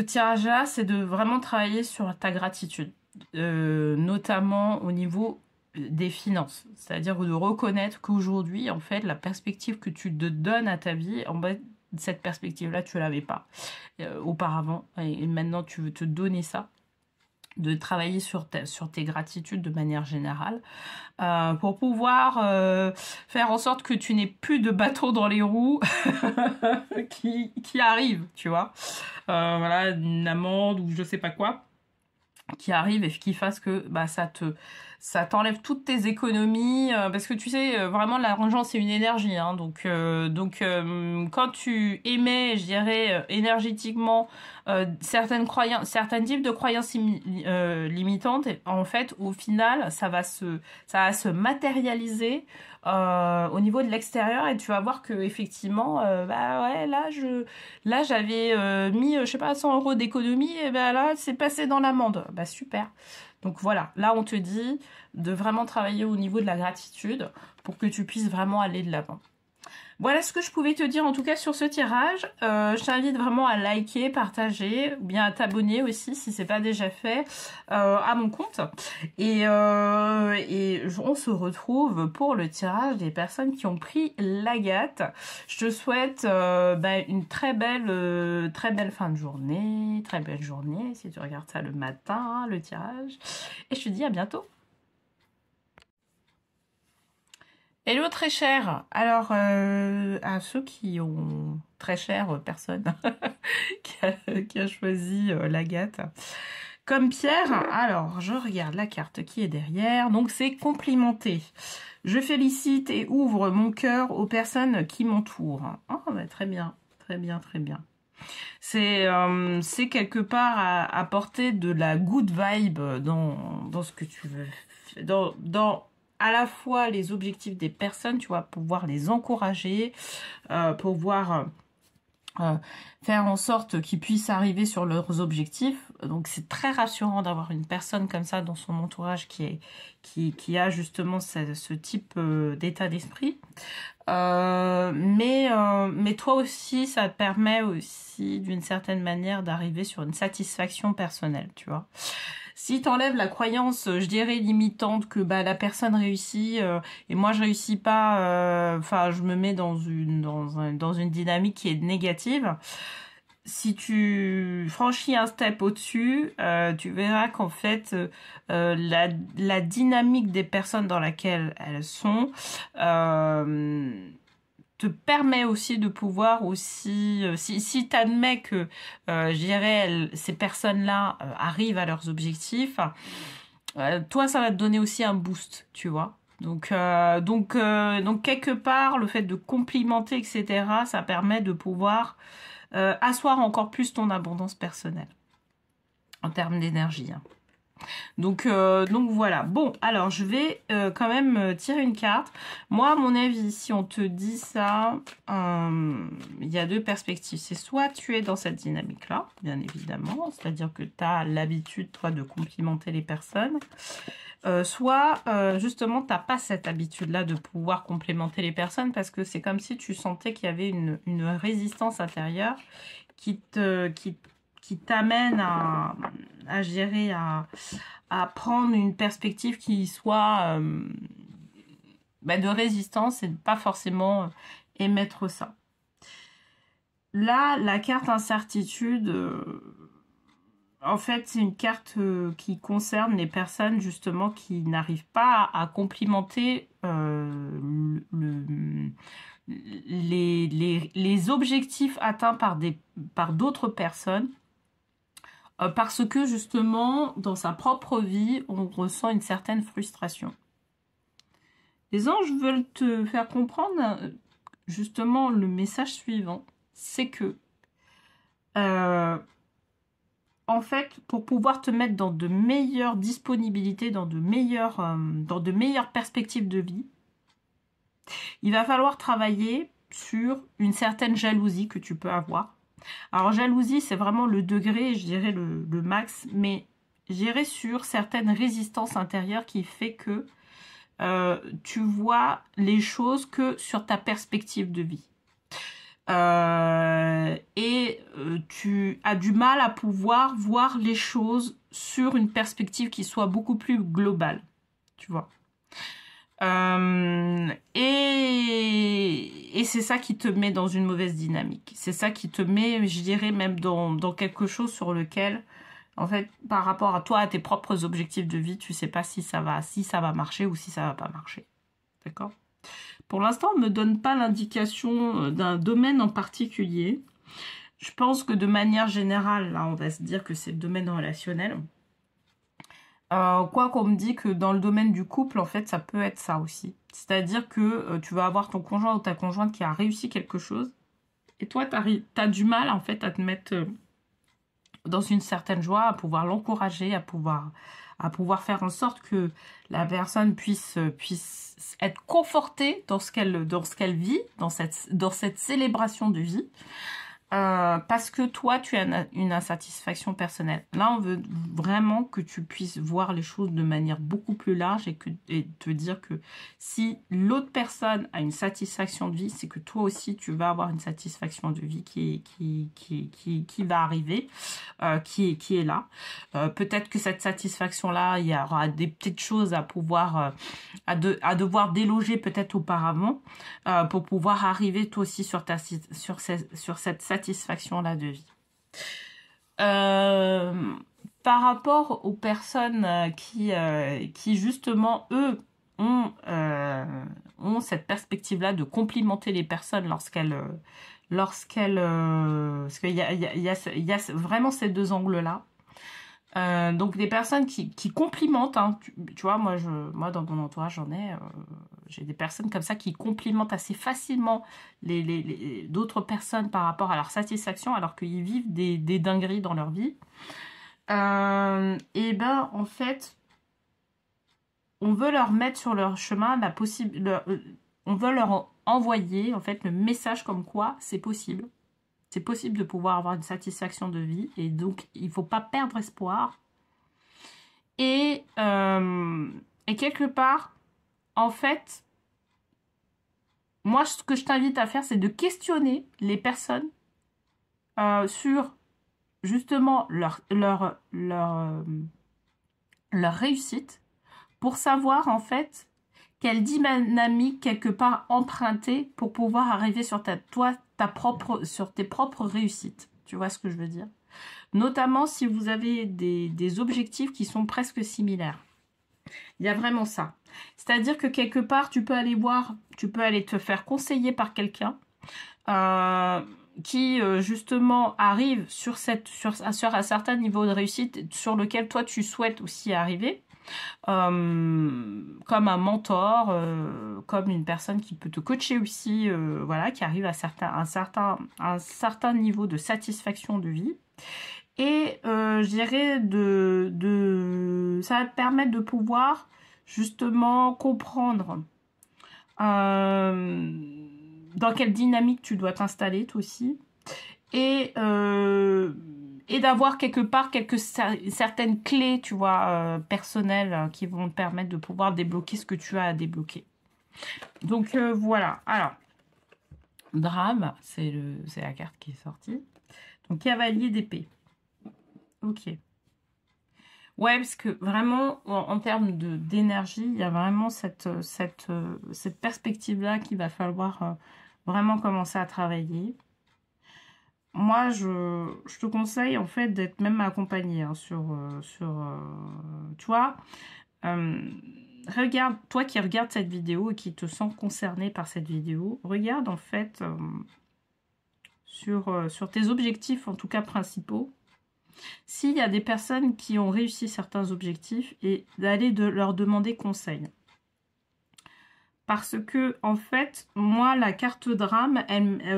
tirage-là, c'est de vraiment travailler sur ta gratitude, notamment au niveau des finances, c'est-à-dire de reconnaître qu'aujourd'hui, en fait, la perspective que tu te donnes à ta vie, en bas, cette perspective-là, tu ne l'avais pas auparavant, et maintenant, tu veux te donner ça, de travailler sur tes gratitudes de manière générale, pour pouvoir faire en sorte que tu n'aies plus de bateau dans les roues qui arrive, tu vois. Voilà, une amende ou je sais pas quoi qui arrive et qui fasse que ça t'enlève toutes tes économies parce que tu sais vraiment l'argent c'est une énergie hein, donc quand tu émets je dirais énergétiquement certains types de croyances limitantes en fait au final ça va se matérialiser au niveau de l'extérieur et tu vas voir que effectivement bah ouais là j'avais mis je sais pas 100 € d'économie et ben là c'est passé dans l'amende. Bah super. Donc voilà, là on te dit de vraiment travailler au niveau de la gratitude pour que tu puisses vraiment aller de l'avant. Voilà ce que je pouvais te dire en tout cas sur ce tirage. Je t'invite vraiment à liker, partager, ou bien à t'abonner aussi si c'est pas déjà fait à mon compte. Et on se retrouve pour le tirage des personnes qui ont pris l'agate. Je te souhaite une très belle fin de journée, très belle journée si tu regardes ça le matin, le tirage. Et je te dis à bientôt. Hello très cher. Alors à ceux qui ont très cher personne qui a choisi l'agate. Comme Pierre, alors je regarde la carte qui est derrière. Donc c'est complimenter. Je félicite et ouvre mon cœur aux personnes qui m'entourent. Oh bah, très bien, très bien, très bien. C'est quelque part à apporter de la good vibe dans ce que tu veux, dans à la fois les objectifs des personnes, tu vois, pouvoir les encourager, pouvoir faire en sorte qu'ils puissent arriver sur leurs objectifs. Donc c'est très rassurant d'avoir une personne comme ça dans son entourage qui a justement ce type d'état d'esprit. Mais toi aussi, ça te permet aussi d'une certaine manière d'arriver sur une satisfaction personnelle, tu vois. Si t'enlèves la croyance, je dirais limitante que la personne réussit et moi je réussis pas, enfin je me mets dans une dynamique qui est négative. Si tu franchis un step au-dessus, tu verras qu'en fait la dynamique des personnes dans laquelle elles sont te permet aussi de pouvoir aussi, si tu admets que, je dirais, ces personnes-là arrivent à leurs objectifs, toi, ça va te donner aussi un boost, tu vois. Donc quelque part, le fait de complimenter, etc., ça permet de pouvoir asseoir encore plus ton abondance personnelle en termes d'énergie. Hein. Donc voilà. Bon, alors je vais quand même tirer une carte. Moi, à mon avis, si on te dit ça, il y a deux perspectives. C'est soit tu es dans cette dynamique-là, bien évidemment, c'est-à-dire que tu as l'habitude, toi, de complimenter les personnes. Soit, justement, tu n'as pas cette habitude-là de pouvoir complimenter les personnes parce que c'est comme si tu sentais qu'il y avait une résistance intérieure qui t'amène à gérer, à prendre une perspective qui soit de résistance et de pas forcément émettre ça. Là, la carte incertitude, En fait, c'est une carte qui concerne les personnes justement qui n'arrivent pas à complimenter les objectifs atteints par d'autres personnes. Parce que justement, dans sa propre vie, on ressent une certaine frustration. Les anges veulent te faire comprendre justement le message suivant. C'est que en fait, pour pouvoir te mettre dans de meilleures disponibilités, dans de meilleures perspectives de vie, il va falloir travailler sur une certaine jalousie que tu peux avoir. Alors, jalousie, c'est vraiment le degré, je dirais le max, mais j'irai sur certaines résistances intérieures qui fait que tu vois les choses que sur ta perspective de vie. Tu as du mal à pouvoir voir les choses sur une perspective qui soit beaucoup plus globale, tu vois. Et c'est ça qui te met dans une mauvaise dynamique. C'est ça qui te met, je dirais, même dans quelque chose sur lequel, en fait, par rapport à toi, à tes propres objectifs de vie, tu sais pas si ça va marcher ou si ça va pas marcher. D'accord ? Pour l'instant, on ne me donne pas l'indication d'un domaine en particulier. Je pense que de manière générale, là, on va se dire que c'est le domaine relationnel. Quoi qu'on me dit que dans le domaine du couple, en fait, ça peut être ça aussi. C'est-à-dire que tu vas avoir ton conjoint ou ta conjointe qui a réussi quelque chose. Et toi, t'as du mal, en fait, à te mettre dans une certaine joie, à pouvoir l'encourager, à pouvoir faire en sorte que la personne puisse être confortée dans ce qu'elle vit, dans cette célébration de vie. Parce que toi, tu as une insatisfaction personnelle. Là, on veut vraiment que tu puisses voir les choses de manière beaucoup plus large et te dire que si l'autre personne a une satisfaction de vie, c'est que toi aussi, tu vas avoir une satisfaction de vie qui va arriver, qui est là. Peut-être que cette satisfaction-là, il y aura des petites choses à pouvoir, à devoir déloger peut-être auparavant, pour pouvoir arriver toi aussi sur cette satisfaction-là de vie. Par rapport aux personnes qui justement, eux, ont cette perspective-là de complimenter les personnes parce qu'il y a vraiment ces deux angles-là. Donc des personnes qui complimentent, hein, tu vois, moi dans mon entourage j'ai des personnes comme ça qui complimentent assez facilement d'autres personnes par rapport à leur satisfaction alors qu'ils vivent des dingueries dans leur vie. Et ben en fait, on veut leur mettre sur leur chemin on veut leur envoyer en fait le message comme quoi c'est possible. C'est possible de pouvoir avoir une satisfaction de vie et donc il ne faut pas perdre espoir. Et quelque part, en fait, moi ce que je t'invite à faire, c'est de questionner les personnes sur justement leur réussite pour savoir en fait quelle dynamique quelque part emprunter pour pouvoir arriver sur sur tes propres réussites. Tu vois ce que je veux dire? Notamment si vous avez des objectifs qui sont presque similaires. Il y a vraiment ça. C'est-à-dire que quelque part, tu peux aller te faire conseiller par quelqu'un qui justement arrive sur un certain niveau de réussite sur lequel toi tu souhaites aussi arriver. Comme un mentor, comme une personne qui peut te coacher aussi, voilà, qui arrive à un certain niveau de satisfaction de vie. Et je dirais ça va te permettre de pouvoir justement comprendre dans quelle dynamique tu dois t'installer toi aussi. Et d'avoir quelque part certaines clés, tu vois, personnelles qui vont te permettre de pouvoir débloquer ce que tu as à débloquer. Donc voilà. Alors, drame, c'est la carte qui est sortie. Donc cavalier d'épée. Ok. Ouais, parce que vraiment, en termes d'énergie, il y a vraiment cette perspective-là qu'il va falloir vraiment commencer à travailler. moi, je te conseille en fait d'être même accompagné hein, tu vois, regarde, toi qui regardes cette vidéo et qui te sens concerné par cette vidéo, regarde en fait sur tes objectifs, en tout cas principaux, s'il y a des personnes qui ont réussi certains objectifs et d'aller leur demander conseil. Parce que, en fait, moi, la carte drame,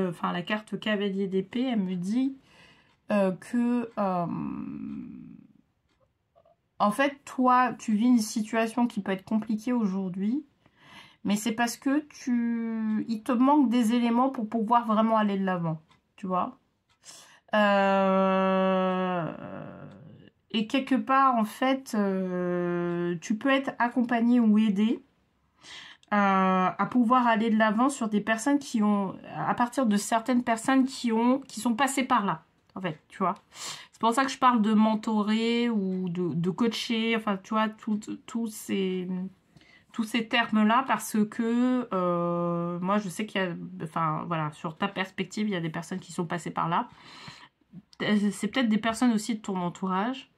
enfin, la carte cavalier d'épée, elle me dit que, en fait, toi, tu vis une situation qui peut être compliquée aujourd'hui, mais c'est parce que il te manque des éléments pour pouvoir vraiment aller de l'avant, tu vois. Et quelque part, en fait, tu peux être accompagné ou aidé à pouvoir aller de l'avant sur des personnes qui ont, à partir de certaines personnes qui sont passées par là, en fait, tu vois. C'est pour ça que je parle de mentorer ou de coacher, enfin, tu vois, tous ces termes-là, parce que moi, je sais qu'il y a, enfin, voilà, sur ta perspective, il y a des personnes qui sont passées par là. C'est peut-être des personnes aussi de ton entourage.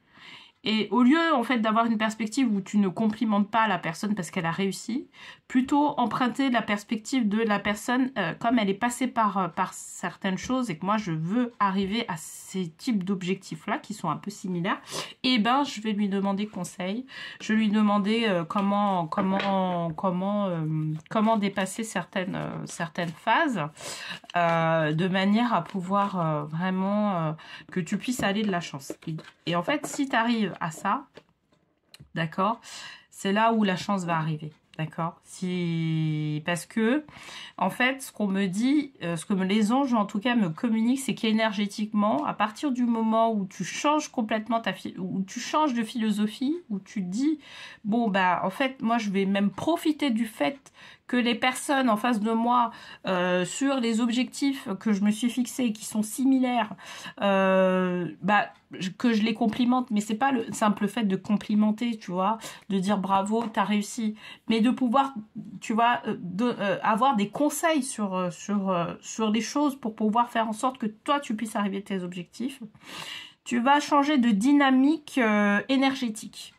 Et au lieu, en fait, d'avoir une perspective où tu ne complimentes pas la personne parce qu'elle a réussi, plutôt emprunter la perspective de la personne comme elle est passée par certaines choses et que moi, je veux arriver à ces types d'objectifs-là qui sont un peu similaires, et ben, je vais lui demander conseil. Je vais lui demander comment dépasser certaines phases de manière à pouvoir vraiment que tu puisses aller de la chance. Et en fait, si tu arrives à ça, d'accord, c'est là où la chance va arriver. D'accord. Parce que, en fait, ce qu'on me dit, ce que les anges, en tout cas, me communiquent, c'est qu'énergétiquement, à partir du moment où tu changes complètement où tu changes de philosophie, où tu dis, bon, bah, en fait, moi, je vais même profiter du fait que les personnes en face de moi, sur les objectifs que je me suis fixés, qui sont similaires, bah, que je les complimente, mais c'est pas le simple fait de complimenter, tu vois, de dire bravo, t'as réussi, mais de pouvoir, tu vois, avoir des conseils sur les choses pour pouvoir faire en sorte que toi, tu puisses arriver à tes objectifs. Tu vas changer de dynamique énergétique.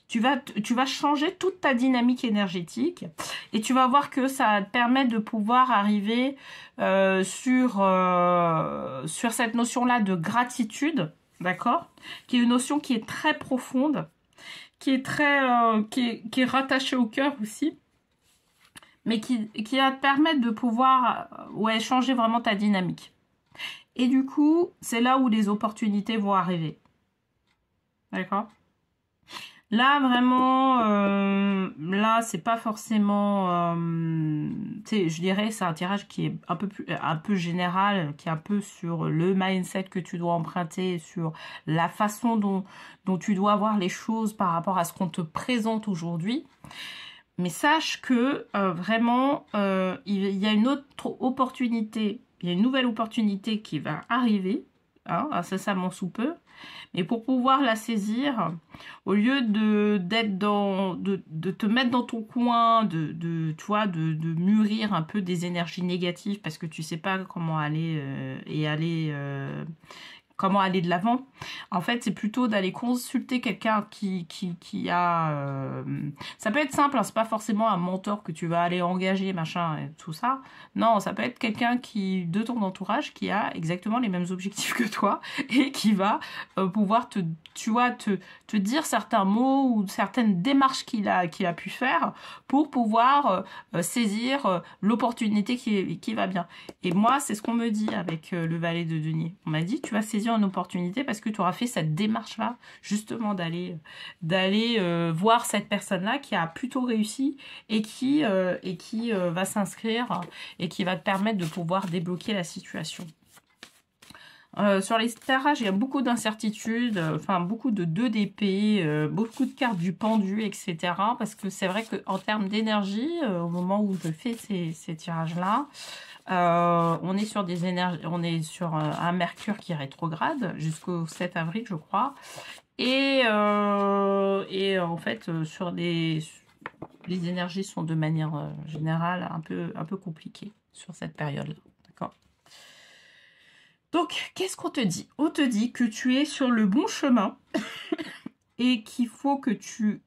Tu vas changer toute ta dynamique énergétique et tu vas voir que ça te permet de pouvoir arriver sur cette notion-là de gratitude, d'accord? Qui est une notion qui est très profonde, qui est qui est rattachée au cœur aussi, mais qui va te permettre de pouvoir ouais, changer vraiment ta dynamique. Et du coup, c'est là où les opportunités vont arriver. D'accord? Là, vraiment, là, c'est pas forcément... je dirais c'est un tirage qui est un peu général, qui est un peu sur le mindset que tu dois emprunter, sur la façon dont tu dois voir les choses par rapport à ce qu'on te présente aujourd'hui. Mais sache que, vraiment, il y a une autre opportunité, il y a une nouvelle opportunité qui va arriver, hein, incessamment sous peu. Mais pour pouvoir la saisir, au lieu de te mettre dans ton coin, de mûrir un peu des énergies négatives parce que tu sais pas comment aller comment aller de l'avant. En fait, c'est plutôt d'aller consulter quelqu'un qui a... ça peut être simple, hein, c'est pas forcément un mentor que tu vas aller engager, machin, et tout ça. Non, ça peut être quelqu'un de ton entourage qui a exactement les mêmes objectifs que toi et qui va pouvoir te dire certains mots ou certaines démarches qu'il a pu faire pour pouvoir saisir l'opportunité qui va bien. Et moi, c'est ce qu'on me dit avec le valet de denier. On m'a dit, tu vas saisir une opportunité parce que tu auras fait cette démarche-là, justement d'aller voir cette personne-là qui a plutôt réussi et qui va s'inscrire et qui va te permettre de pouvoir débloquer la situation. Sur les tirages, il y a beaucoup d'incertitudes, enfin beaucoup de 2 d'épée, beaucoup de cartes du pendu, etc. Parce que c'est vrai qu'en termes d'énergie, au moment où je fais ces tirages-là, on est sur des énergies, on est sur un Mercure qui est rétrograde jusqu'au 7 avril, je crois. Et en fait, sur les énergies sont de manière générale un peu compliquées sur cette période-là. D'accord. Donc, qu'est-ce qu'on te dit? On te dit que tu es sur le bon chemin et qu'il faut que tu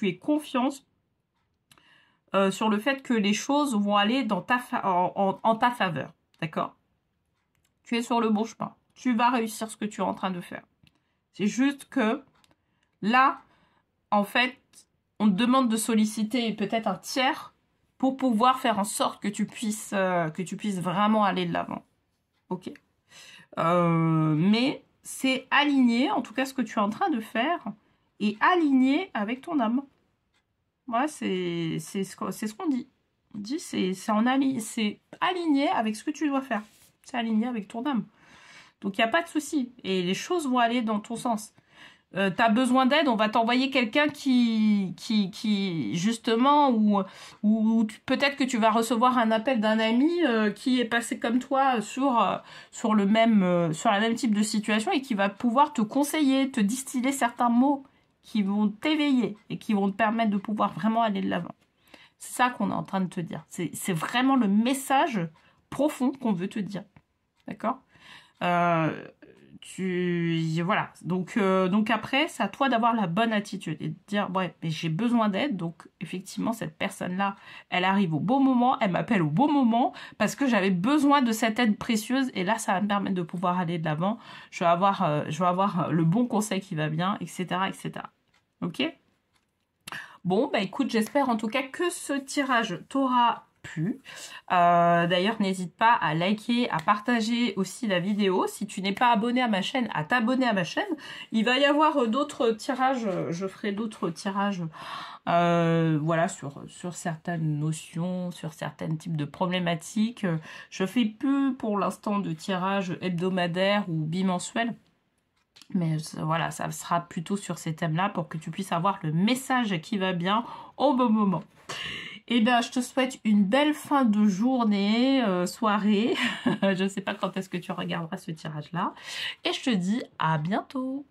aies confiance sur le fait que les choses vont aller dans en ta faveur. D'accord? Tu es sur le bon chemin. Tu vas réussir ce que tu es en train de faire. C'est juste que là, en fait, on te demande de solliciter peut-être un tiers pour pouvoir faire en sorte que tu puisses vraiment aller de l'avant. Ok. Mais c'est aligné, en tout cas ce que tu es en train de faire, est aligné avec ton âme. Ouais, c'est ce qu'on dit. On dit c'est aligné avec ce que tu dois faire. C'est aligné avec ton âme. Donc il n'y a pas de souci. Et les choses vont aller dans ton sens. Tu as besoin d'aide, on va t'envoyer quelqu'un qui justement, ou peut-être que tu vas recevoir un appel d'un ami qui est passé comme toi sur la même type de situation et qui va pouvoir te conseiller, te distiller certains mots qui vont t'éveiller et qui vont te permettre de pouvoir vraiment aller de l'avant. C'est ça qu'on est en train de te dire. C'est vraiment le message profond qu'on veut te dire. D'accord ? Voilà. Donc après, c'est à toi d'avoir la bonne attitude et de dire, ouais, mais j'ai besoin d'aide. Donc, effectivement, cette personne-là, elle arrive au bon moment, elle m'appelle au bon moment parce que j'avais besoin de cette aide précieuse et là, ça va me permettre de pouvoir aller de l'avant. Je vais avoir le bon conseil qui va bien, etc., etc. Ok? Bon, bah écoute, j'espère en tout cas que ce tirage t'aura plu. D'ailleurs, n'hésite pas à liker, à partager aussi la vidéo. Si tu n'es pas abonné à ma chaîne, à t'abonner à ma chaîne. Il va y avoir d'autres tirages, je ferai d'autres tirages voilà, sur certaines notions, sur certains types de problématiques. Je fais plus pour l'instant de tirages hebdomadaires ou bimensuels. Mais voilà, ça sera plutôt sur ces thèmes-là pour que tu puisses avoir le message qui va bien au bon moment. Eh bien, je te souhaite une belle fin de journée, soirée. Je ne sais pas quand est-ce que tu regarderas ce tirage-là. Et je te dis à bientôt.